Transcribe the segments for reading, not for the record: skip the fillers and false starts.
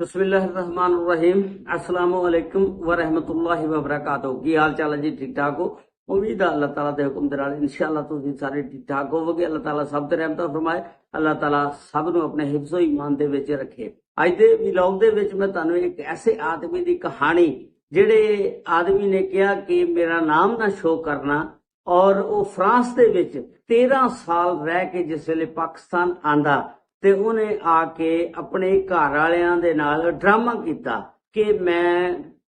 बिस्मिल्लाहिर्रहमानिर्रहीम अस्सलामु अलैकुम व रहमतुल्लाहि व बरकातहू। की हाल चाल है जी? ठीक ठाक हो? उम्मीद है अल्लाह ताला दे हुक्म दे नाल इंशाअल्लाह तुसीं सारे ठीक ठाक होवोगे। अल्लाह ताला सब ते रहमत फरमाए। अल्लाह ताला सब नूं अपने हिफ्ज़ो ईमान दे विच रखे। अज दे व्लॉग दे विच मैं तुहानूं एक ऐसे आदमी दी कहानी, जिहड़े आदमी ने कहा कि मेरा नाम ना शो करना, और वो फ्रांस दे विच 13 साल रह के जिस वेले पाकिस्तान आंदा ते उन्हें आके अपने घर वालियां दे नाल ड्रामा कीता कि मैं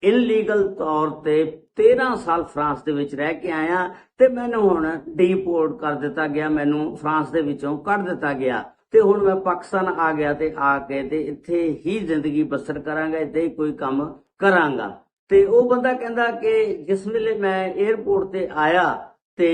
इनलीगल तौर ते 13 साल फ्रांस दे विच रह के आया ते मैनू हुण डीपोर्ट कर दिता गया, मैनू फ्रांस दे विचों कढ दिता गया ते हुण मैं पाकिस्तान आ गया ते आके ते इत्थे ही जिंदगी बसर करांगा, इत्थे ही कोई काम करांगा। ते ਉਹ ਬੰਦਾ ਕਹਿੰਦਾ कि जिस वेले मैं एयरपोर्ट ते आया ते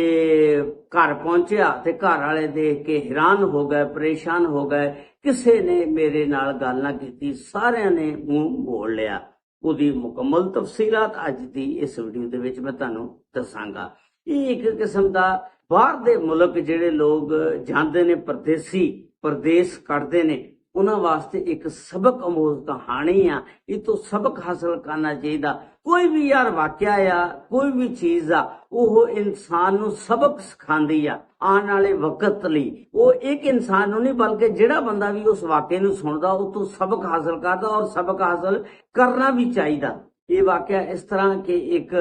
घर पहुंचिया ते घर वाले देख के हैरान हो गए, परेशान हो गए। किसी ने मेरे नाल गल ना की, सारिਆਂ ने मुंह मोड़ लिया। ਉਹਦੀ ਮੁਕੰਮਲ ਤਫਸੀਲਾਤ ਅੱਜ ਦੀ ਇਸ ਵੀਡੀਓ ਦੇ ਵਿੱਚ ਮੈਂ ਤੁਹਾਨੂੰ ਦੱਸਾਂਗਾ। ਇਹ ਇੱਕ ਕਿਸਮ ਦਾ ਬਾਹਰ ਦੇ ਮੁਲਕ ਜਿਹੜੇ ਲੋਕ ਜਾਂਦੇ ਨੇ, ਪਰਦੇਸ ਕੱਢਦੇ ਨੇ, ਉਹਨਾਂ ਵਾਸਤੇ ਇੱਕ ਸਬਕ ਅਮੋਜ਼ ਕਹਾਣੀ ਆ। ਇਹ ਤੋਂ ਸਬਕ ਹਾਸਲ ਕਰਨਾ ਚਾਹੀਦਾ। ਕੋਈ ਵੀ ਯਾਰ ਵਾਕਿਆ ਆ, ਕੋਈ ਵੀ ਚੀਜ਼ ਆ, ਉਹ ਇਨਸਾਨ ਨੂੰ ਸਬਕ ਸਿਖਾਉਂਦੀ ਆ ਆਉਣ ਵਾਲੇ ਵਕਤ ਲਈ। ਉਹ ਇੱਕ ਇਨਸਾਨ ਨੂੰ ਨਹੀਂ, ਬਲਕਿ ਜਿਹੜਾ ਬੰਦਾ ਵੀ ਉਸ ਵਾਕਿਏ ਨੂੰ ਸੁਣਦਾ ਉਹ ਤੋਂ ਸਬਕ ਹਾਸਲ ਕਰਦਾ, ਔਰ ਸਬਕ ਹਾਸਲ ਕਰਨਾ ਵੀ ਚਾਹੀਦਾ। ਇਹ ਵਾਕਿਆ ਇਸ ਤਰ੍ਹਾਂ ਕਿ ਇੱਕ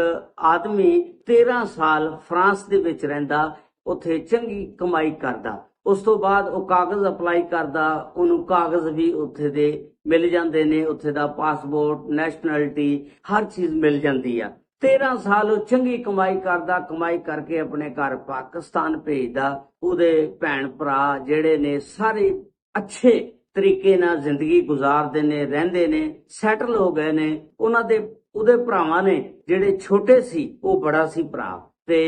ਆਦਮੀ 13 ਸਾਲ ਫਰਾਂਸ ਦੇ ਵਿੱਚ ਰਹਿੰਦਾ, ਉੱਥੇ ਚੰਗੀ ਕਮਾਈ ਕਰਦਾ। ਉਸ ਤੋਂ ਬਾਅਦ ਉਹ ਕਾਗਜ਼ ਅਪਲਾਈ ਕਰਦਾ, ਉਹਨੂੰ ਕਾਗਜ਼ ਵੀ ਉੱਥੇ ਦੇ ਮਿਲ ਜਾਂਦੇ ਨੇ, ਉੱਥੇ ਦਾ ਪਾਸਪੋਰਟ, ਨੈਸ਼ਨੈਲਿਟੀ, ਹਰ ਚੀਜ਼ ਮਿਲ ਜਾਂਦੀ ਆ। 13 ਸਾਲ ਉਹ ਚੰਗੀ ਕਮਾਈ ਕਰਦਾ, ਕਮਾਈ ਕਰਕੇ ਆਪਣੇ ਘਰ ਪਾਕਿਸਤਾਨ ਭੇਜਦਾ। ਉਹਦੇ ਭੈਣ ਭਰਾ ਜਿਹੜੇ ਨੇ ਸਾਰੇ ਅੱਛੇ ਤਰੀਕੇ ਨਾਲ ਜ਼ਿੰਦਗੀ ਗੁਜ਼ਾਰਦੇ ਨੇ, ਰਹਿੰਦੇ ਨੇ, ਸੈਟਲ ਹੋ ਗਏ ਨੇ। ਉਹਦੇ ਭਰਾਵਾਂ ਨੇ ਜਿਹੜੇ ਛੋਟੇ ਸੀ, ਉਹ ਬੜਾ ਸੀ ਭਰਾ, ਤੇ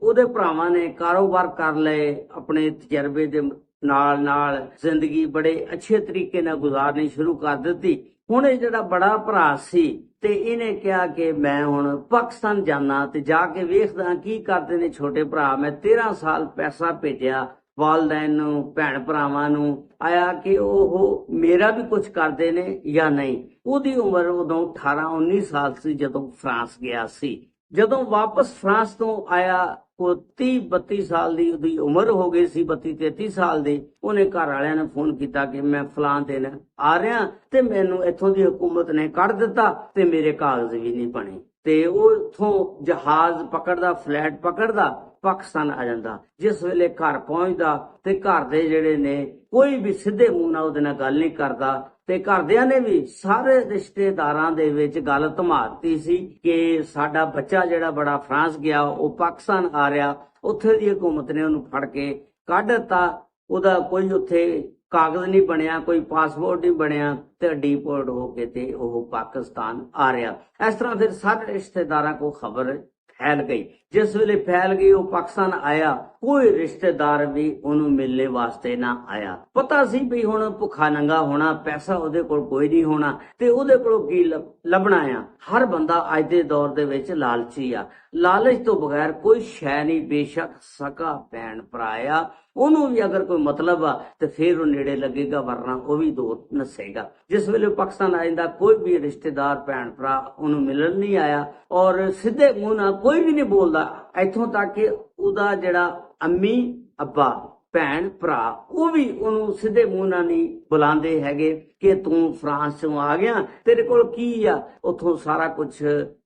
ਉਹਦੇ ਭਰਾਵਾਂ ਨੇ ਕਾਰੋਬਾਰ ਕਰ ਲਏ, ਆਪਣੇ ਤਜਰਬੇ ਦੇ ਨਾਲ ਨਾਲ ਜ਼ਿੰਦਗੀ ਬੜੇ ਅੱਛੇ ਤਰੀਕੇ ਨਾਲ ਗੁਜ਼ਾਰਨੀ ਸ਼ੁਰੂ ਕਰ ਦਿੱਤੀ। ਹੁਣ ਇਹ ਜਿਹੜਾ ਬੜਾ ਭਰਾ ਸੀ ਤੇ ਇਹਨੇ ਕਿਹਾ ਕਿ ਮੈਂ ਹੁਣ ਪਾਕਿਸਤਾਨ ਜਾਣਾ ਤੇ ਜਾ ਕੇ ਵੇਖਦਾ ਕੀ ਕਰਦੇ ਨੇ ਛੋਟੇ ਭਰਾ। ਮੈਂ 13 ਸਾਲ ਪੈਸਾ ਭੇਜਿਆ ਵਾਲਦੈਨ ਨੂੰ, ਭੈਣ ਭਰਾਵਾਂ ਨੂੰ, ਆਇਆ ਕਿ ਉਹ ਮੇਰਾ ਵੀ ਕੁਝ ਕਰਦੇ ਨੇ ਜਾਂ ਨਹੀਂ। ਉਹਦੀ ਉਮਰ ਉਦੋਂ 18-19 ਸਾਲ ਸੀ ਜਦੋਂ ਫਰਾਂਸ ਗਿਆ ਸੀ। ਜਦੋਂ ਵਾਪਸ ਫਰਾਂਸ ਤੋਂ ਆਇਆ, ਉਹ 30-32 ਸਾਲ ਦੀ ਉਹਦੀ ਉਮਰ ਹੋ ਗਈ ਸੀ, 32-33 ਸਾਲ ਦੀ। ਉਹਨੇ ਘਰ ਵਾਲਿਆਂ ਨੇ ਫੋਨ ਕੀਤਾ ਕਿ ਮੈਂ ਫਲਾਂ ਦਿਨ ਆ ਰਿਹਾ ਤੇ ਮੈਨੂੰ ਇੱਥੋਂ ਦੀ ਹਕੂਮਤ ਨੇ ਕੱਢ ਦਿੱਤਾ ਤੇ ਮੇਰੇ ਕਾਗਜ਼ ਵੀ ਨਹੀਂ ਬਣੇ। ਤੇ ਉਹ ਉੱਥੋਂ ਜਹਾਜ਼ ਪਕੜਦਾ, ਫਲੈਟ ਪਕੜਦਾ, ਪਾਕਿਸਤਾਨ ਆ ਜਾਂਦਾ। ਜਿਸ ਵੇਲੇ ਘਰ ਪਹੁੰਚਦਾ ਤੇ ਘਰ ਦੇ ਜਿਹੜੇ ਨੇ ਕੋਈ ਵੀ ਸਿੱਧੇ ਮੂੰਹ ਨਾਲ ਉਹਦੇ ਨਾਲ ਗੱਲ ਨਹੀਂ ਕਰਦਾ, ਤੇ ਘਰਦਿਆਂ ਨੇ ਵੀ ਸਾਰੇ ਰਿਸ਼ਤੇਦਾਰਾਂ ਦੇ ਵਿੱਚ ਗੱਲ ਧਮਾਤੀ ਸੀ ਕਿ ਸਾਡਾ ਬੱਚਾ ਜਿਹੜਾ ਬੜਾ ਫਰਾਂਸ ਗਿਆ, ਉਹ ਪਾਕਿਸਤਾਨ ਆ ਰਿਹਾ। ਉੱਥੇ ਦੀ ਹਕੂਮਤ ਨੇ ਉਹਨੂੰ ਫੜ ਕੇ ਕੱਢ ਦਿੱਤਾ। ਉਹਦਾ ਕੋਈ ਉੱਥੇ ਕਾਗਜ਼ ਨਹੀਂ ਬਣਿਆ, ਕੋਈ ਪਾਸਪੋਰਟ ਨਹੀਂ ਬਣਿਆ, ਤੇ ਡੀਪੋਰਟ ਹੋ ਕੇ ਤੇ ਉਹ ਪਾਕਿਸਤਾਨ ਆ ਰਿਹਾ। ਇਸ ਤਰ੍ਹਾਂ ਫਿਰ ਸਾਰੇ ਰਿਸ਼ਤੇਦਾਰਾਂ ਕੋਲ ਖਬਰ फैल गई। जिस वेले फैल गई वो पाकिस्तान आया, कोई रिश्तेदार भी ਉਹਨੂੰ ਮਿਲਣੇ ਵਾਸਤੇ ਨਾ ਆਇਆ। ਪਤਾ ਸੀ ਵੀ ਹੁਣ ਭੁੱਖਾ ਨੰਗਾ ਹੋਣਾ, ਪੈਸਾ ਉਹਦੇ ਕੋਲ ਕੋਈ ਨਹੀਂ ਹੋਣਾ, ਤੇ ਉਹਦੇ ਕੋਲੋਂ ਕੀ ਲੱਭਣਾ ਆ। ਹਰ ਬੰਦਾ ਅੱਜ ਦੇ ਦੌਰ ਦੇ ਵਿੱਚ ਲਾਲਚੀ ਆ। ਲਾਲਚ ਤੋਂ ਬਗੈਰ ਕੋਈ ਸ਼ੈ ਨਹੀਂ। ਬੇਸ਼ੱਕ ਸਕਾ ਭੈਣ ਭਰਾ ਆ, ਉਹਨੂੰ ਵੀ ਅਗਰ ਕੋਈ ਮਤਲਬ ਆ ਤੇ ਫਿਰ ਉਹ ਨੇੜੇ ਲੱਗੇਗਾ, ਵਰਨਾ ਉਹ ਵੀ ਦੂਰ ਨਸੇਗਾ। ਜਿਸ ਵੇਲੇ ਪਾਕਿਸਤਾਨ ਆ ਜਾਂਦਾ, ਕੋਈ ਵੀ ਰਿਸ਼ਤੇਦਾਰ ਭੈਣ ਭਰਾ ਉਹਨੂੰ ਮਿਲਣ ਨਹੀਂ ਆਇਆ, ਔਰ ਸਿੱਧੇ ਮੂੰਹ ਨਾਲ ਕੋਈ ਵੀ ਨਹੀਂ ਬੋਲਦਾ। ਇੱਥੋਂ ਤੱਕ ਕਿ ਉਹਦਾ ਜਿਹੜਾ ਅੰਮੀ ਅੱਬਾ, ਭੈਣ ਭਰਾ, ਉਹ ਵੀ ਉਹਨੂੰ ਸਿੱਧੇ ਮੂੰਹ ਨਾਲ ਨਹੀਂ ਬੁਲਾਉਂਦੇ ਹੈਗੇ ਕਿ ਤੂੰ ਫਰਾਂਸ ਚੋਂ ਆ ਗਿਆ, ਤੇਰੇ ਕੋਲ ਕੀ ਆ, ਉੱਥੋਂ ਸਾਰਾ ਕੁਝ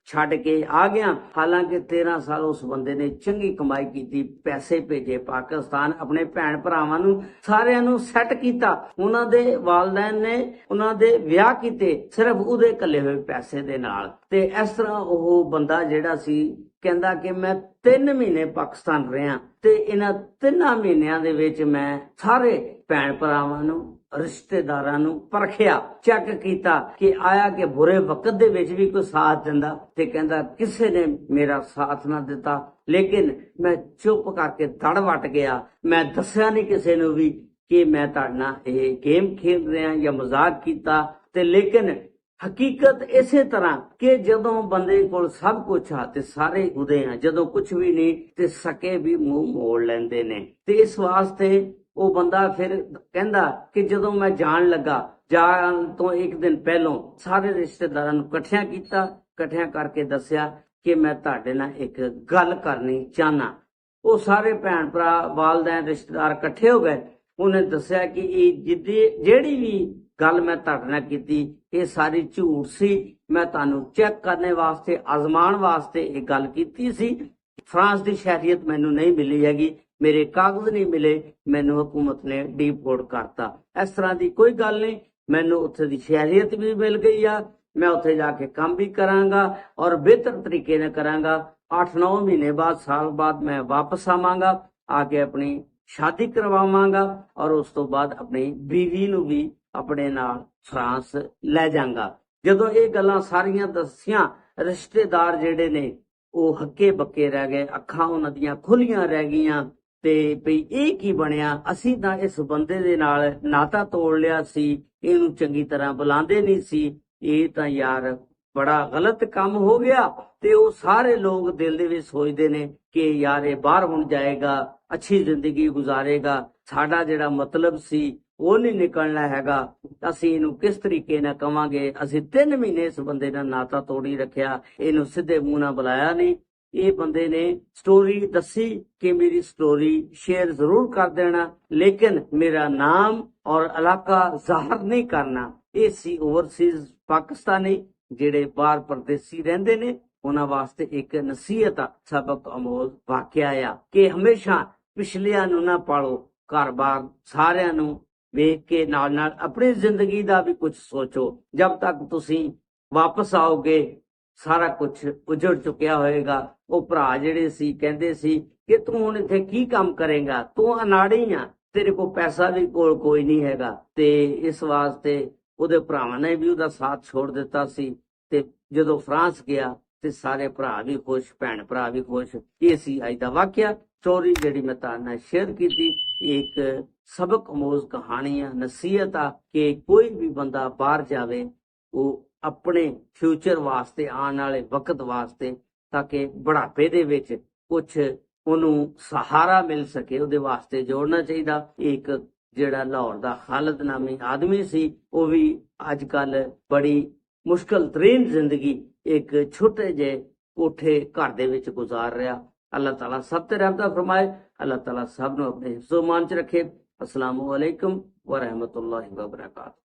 ਛੱਡ ਕੇ ਆ ਗਿਆ। ਹਾਲਾਂਕਿ 13 ਸਾਲ ਉਸ ਬੰਦੇ ਨੇ ਚੰਗੀ ਕਮਾਈ ਕੀਤੀ, ਪੈਸੇ ਭੇਜੇ ਪਾਕਿਸਤਾਨ, ਆਪਣੇ ਭੈਣ ਭਰਾਵਾਂ ਨੂੰ ਸਾਰਿਆਂ ਨੂੰ ਸੈੱਟ ਕੀਤਾ। ਉਹਨਾਂ ਦੇ ਵਾਲਦੈਨ ਨੇ ਉਹਨਾਂ ਦੇ ਵਿਆਹ ਕੀਤੇ ਸਿਰਫ ਉਹਦੇ ਇਕੱਲੇ ਹੋਏ ਪੈਸੇ ਦੇ ਨਾਲ। ਤੇ ਇਸ ਤਰ੍ਹਾਂ ਉਹ ਬੰਦਾ ਜਿਹੜਾ ਸੀ ਕਹਿੰਦਾ ਕਿ ਮੈਂ 3 ਮਹੀਨੇ ਪਾਕਿਸਤਾਨ ਰਿਹਾ ਤੇ ਇਹਨਾਂ 3 ਮਹੀਨਿਆਂ ਦੇ ਵਿੱਚ ਮੈਂ ਸਾਰੇ ਭੈਣ ਭਰਾਵਾਂ ਨੂੰ, ਰਿਸ਼ਤੇਦਾਰਾਂ ਨੂੰ ਪਰਖਿਆ, ਚੈੱਕ ਕੀਤਾ ਕਿ ਆਇਆ ਕਿ ਬੁਰੇ ਵਕਤ ਦੇ ਵਿੱਚ ਵੀ ਕੋਈ ਸਾਥ ਦਿੰਦਾ, ਤੇ ਕਹਿੰਦਾ ਕਿਸੇ ਨੇ ਮੇਰਾ ਸਾਥ ਨਾ ਦਿੱਤਾ। ਲੇਕਿਨ ਮੈਂ ਚੁੱਪ ਕਰਕੇ ਧੜ ਵੱਟ ਗਿਆ। ਮੈਂ ਦੱਸਿਆ ਨਹੀਂ ਕਿਸੇ ਨੂੰ ਵੀ ਕਿ ਮੈਂ ਤੁਹਾਡੇ ਨਾਲ ਇਹ ਗੇਮ ਖੇਡ ਰਿਹਾ ਜਾਂ ਮਜ਼ਾਕ ਕੀਤਾ। ਤੇ ਲੇਕਿਨ ਹਕੀਕਤ ਇਸੇ ਤਰ੍ਹਾਂ ਕਿ ਜਦੋਂ ਬੰਦੇ ਕੋਲ ਸਭ ਕੁਝ ਆ ਤੇ ਸਾਰੇ ਉਹਦੇ ਆ, ਜਦੋਂ ਕੁਝ ਵੀ ਨਹੀਂ ਤੇ ਸਕੇ ਵੀ ਮੂੰਹ ਮੋੜ ਲੈਂਦੇ ਨੇ। ਤੇ ਇਸ ਵਾਸਤੇ ਉਹ ਬੰਦਾ ਫਿਰ ਕਹਿੰਦਾ ਕਿ ਜਦੋਂ ਮੈਂ ਜਾਣ ਲੱਗਾ, ਜਾਣ ਤੋਂ ਇੱਕ ਦਿਨ ਪਹਿਲਾਂ ਸਾਰੇ ਰਿਸ਼ਤੇਦਾਰਾਂ ਨੂੰ ਇਕੱਠਿਆਂ ਕੀਤਾ, ਇਕੱਠਿਆਂ ਕਰਕੇ ਦੱਸਿਆ ਕਿ ਮੈਂ ਤੁਹਾਡੇ ਨਾਲ ਇੱਕ ਗੱਲ ਕਰਨੀ ਚਾਹਨਾ। ਉਹ ਸਾਰੇ ਭੈਣ ਭਰਾ ਵਾਲਦੈਨ ਰਿਸ਼ਤੇਦਾਰ ਇਕੱਠੇ ਹੋ ਗਏ। ਉਹਨੇ ਦੱਸਿਆ ਕਿ ਇਹ ਜਿਹੜੀ ਵੀ ਗੱਲ ਮੈਂ ਤੁਹਾਡੇ ਨਾਲ ਕੀਤੀ ਇਹ ਸਾਰੀ ਝੂਠ ਸੀ। ਮੈਂ ਤੁਹਾਨੂੰ ਚੈੱਕ ਕਰਨੇ ਵਾਸਤੇ, ਆਜ਼ਮਾਉਣ ਵਾਸਤੇ ਇਹ ਗੱਲ ਕੀਤੀ ਸੀ। ਫਰਾਂਸ ਦੀ ਸ਼ਹਿਰੀਅਤ ਮੈਨੂੰ ਨਹੀਂ ਮਿਲੀ ਹੈਗੀ, ਮੇਰੇ ਕਾਗਜ਼ ਨਹੀਂ ਮਿਲੇ, ਮੈਨੂੰ ਹਕੂਮਤ ਨੇ ਡੀਪੋਰਟ ਕਰਤਾ। ਇਸ ਤਰ੍ਹਾਂ ਦੀ ਕੋਈ ਗੱਲ ਨਹੀਂ, ਮੈਨੂੰ ਉੱਥੇ ਦੀ ਸ਼ਹਿਰੀਅਤ ਵੀ ਮਿਲ ਗਈ ਆ। ਮੈਂ ਉੱਥੇ ਜਾ ਕੇ ਕੰਮ ਵੀ ਕਰਾਂਗਾ ਔਰ ਬਿਹਤਰ ਤਰੀਕੇ ਨਾਲ ਕਰਾਂਗਾ। 8-9 ਮਹੀਨੇ ਬਾਅਦ, ਸਾਲ ਬਾਅਦ ਮੈਂ ਵਾਪਸ ਆਵਾਂਗਾ, ਆ ਕੇ ਆਪਣੀ ਸ਼ਾਦੀ ਕਰਵਾਵਾਂਗਾ ਔਰ ਉਸ ਤੋਂ ਬਾਅਦ ਆਪਣੀ ਬੀਵੀ ਨੂੰ ਵੀ ਆਪਣੇ ਨਾਲ ਫਰਾਂਸ ਲੈ ਜਾਵਾਂਗਾ। ਜਦੋਂ ਇਹ ਗੱਲਾਂ ਸਾਰੀਆਂ ਦੱਸੀਆਂ, ਰਿਸ਼ਤੇਦਾਰ ਜਿਹੜੇ ਨੇ ਉਹ ਹੱਕੇ ਬੱਕੇ ਰਹਿ ਗਏ, ਅੱਖਾਂ ਉਹਨਾਂ ਦੀਆਂ ਖੁੱਲੀਆਂ ਰਹਿ ਗਈਆਂ ਤੇ ਭਈ ਇਹ ਕੀ ਬਣਿਆ। ਅਸੀਂ ਤਾਂ ਇਸ ਬੰਦੇ ਦੇ ਨਾਲ ਨਾਤਾ ਤੋੜ ਲਿਆ ਸੀ, ਇਹਨੂੰ ਚੰਗੀ ਤਰ੍ਹਾਂ ਬੁਲਾਉਂਦੇ ਨਹੀਂ ਸੀ, ਇਹ ਤਾਂ ਯਾਰ ਬੜਾ ਗਲਤ ਕੰਮ ਹੋ ਗਿਆ। ਤੇ ਉਹ ਸਾਰੇ ਲੋਕ ਦਿਲ ਦੇ ਵਿੱਚ ਸੋਚਦੇ ਨੇ ਕਿ ਯਾਰ ਇਹ ਬਾਹਰ ਹੁਣ ਜਾਏਗਾ, ਅੱਛੀ ਜ਼ਿੰਦਗੀ ਗੁਜ਼ਾਰੇਗਾ, ਸਾਡਾ ਜਿਹੜਾ ਮਤਲਬ ਸੀ ਉਹ ਨਹੀਂ ਨਿਕਲਣਾ ਹੈਗਾ। ਅਸੀਂ ਇਹਨੂੰ ਕਿਸ ਤਰੀਕੇ ਨਾਲ ਕਵਾਂਗੇ। ਅਸੀਂ 3 ਮਹੀਨੇ ਇਸ ਬੰਦੇ ਨਾਲ ਨਾਤਾ ਤੋੜੀ ਰੱਖਿਆ, ਇਹਨੂੰ ਸਿੱਧੇ ਮੂੰਹ ਨਾਲ ਬੁਲਾਇਆ ਨਹੀਂ। ਇਹ ਬੰਦੇ ਨੇ ਸਟੋਰੀ ਦੱਸੀ ਕਿ ਮੇਰੀ ਸਟੋਰੀ ਸ਼ੇਅਰ ਜ਼ਰੂਰ ਕਰ ਦੇਣਾ, ਲੇਕਿਨ ਮੇਰਾ ਨਾਮ ਔਰ ਇਲਾਕਾ ਜ਼ਾਹਰ ਨਹੀਂ ਕਰਨਾ। ਇਹ ਸੀ ਓਵਰਸੀਜ਼ ਪਾਕਿਸਤਾਨੀ ਜਿਹੜੇ ਬਾਹਰ ਪਰਦੇਸੀ ਰਹਿੰਦੇ ਨੇ, ਉਹਨਾਂ ਵਾਸਤੇ ਇੱਕ ਨਸੀਹਤ ਆ, ਸਬਕ ਅਮੋਲ ਵਾਕਿਆ ਆ ਕਿ ਹਮੇਸ਼ਾ ਪਿਛਲਿਆਂ ਨੂੰ ਨਾ ਪਾਲੋ, ਘਰ-ਬਾਰ ਸਾਰਿਆਂ ਨੂੰ ਵੇਖ ਕੇ ਨਾਲ ਨਾਲ ਆਪਣੀ ਜ਼ਿੰਦਗੀ ਦਾ ਵੀ ਕੁਝ ਸੋਚੋ। ਜਦ ਤੱਕ ਤੁਸੀਂ ਵਾਪਸ ਆਓਗੇ ਸਾਰਾ ਕੁਝ ਉਜੜ ਚੁੱਕਿਆ ਹੋਏਗਾ। ਉਹ ਭਰਾ ਜਿਹੜੇ ਸੀ ਕਹਿੰਦੇ ਸੀ ਕਿ ਤੂੰ ਹੁਣ ਇੱਥੇ ਕੀ ਕੰਮ ਕਰੇਗਾ, ਤੂੰ ਅਨਾੜੀ ਆ, ਤੇਰੇ ਕੋਲ ਪੈਸਾ ਵੀ ਕੋਲ ਕੋਈ ਨਹੀਂ ਹੈਗਾ। ਤੇ ਇਸ ਵਾਸਤੇ ਉਹਦੇ ਭਰਾਵਾਂ ਨੇ ਵੀ ਉਹਦਾ ਸਾਥ ਛੋੜ ਦਿੱਤਾ ਸੀ। ਤੇ ਜਦੋਂ ਫਰਾਂਸ ਗਿਆ ਤੇ ਸਾਰੇ ਭਰਾ ਵੀ ਖੁਸ਼, ਭੈਣ ਭਰਾ ਵੀ ਖੁਸ਼। ਇਹ ਸੀ ਅੱਜ ਦਾ ਵਾਕਿਆ, ਸਟੋਰੀ ਜਿਹੜੀ ਮੈਂ ਤੁਹਾਡੇ ਨਾਲ ਸ਼ੇਅਰ ਕੀਤੀ। ਇੱਕ ਸਬਕ ਅਮੋਜ਼ ਕਹਾਣੀ ਆ, ਨਸੀਹਤ ਆ ਕਿ ਕੋਈ ਵੀ ਬੰਦਾ ਬਾਹਰ ਜਾਵੇ ਉਹ ਆਪਣੇ ਫਿਊਚਰ ਵਾਸਤੇ, ਆਉਣ ਵਾਲੇ ਵਕਤ ਵਾਸਤੇ, ਤਾਂ ਕਿ ਬੁਢਾਪੇ ਦੇ ਵਿੱਚ ਕੁਝ ਉਹਨੂੰ ਸਹਾਰਾ ਮਿਲ ਸਕੇ, ਉਹਦੇ ਵਾਸਤੇ ਜੋੜਨਾ ਚਾਹੀਦਾ। ਇੱਕ ਜਿਹੜਾ ਲਾਹੌਰ ਦਾ ਖਾਲਦ ਨਾਮੀ ਆਦਮੀ ਸੀ, ਉਹ ਵੀ ਅੱਜ ਕੱਲ ਬੜੀ ਮੁਸ਼ਕਲ ਤਰੀਨ ਜ਼ਿੰਦਗੀ ਇੱਕ ਛੋਟੇ ਜਿਹੇ ਕੋਠੇ ਘਰ ਦੇ ਵਿੱਚ ਗੁਜ਼ਾਰ ਰਿਹਾ। ਅੱਲਾਹ ਤਾਲਾ ਸਭ ਤੇ ਰਹਿਮਤ ਫਰਮਾਏ, ਅੱਲਾਹ ਤਾਲਾ ਸਭ ਨੂੰ ਆਪਣੇ ਹਿਫਜ਼ੋ ਮਾਨ ਚ ਰੱਖੇ। अस्सलामु अलैकुम व रहमतुल्लाहि व बरकातहू।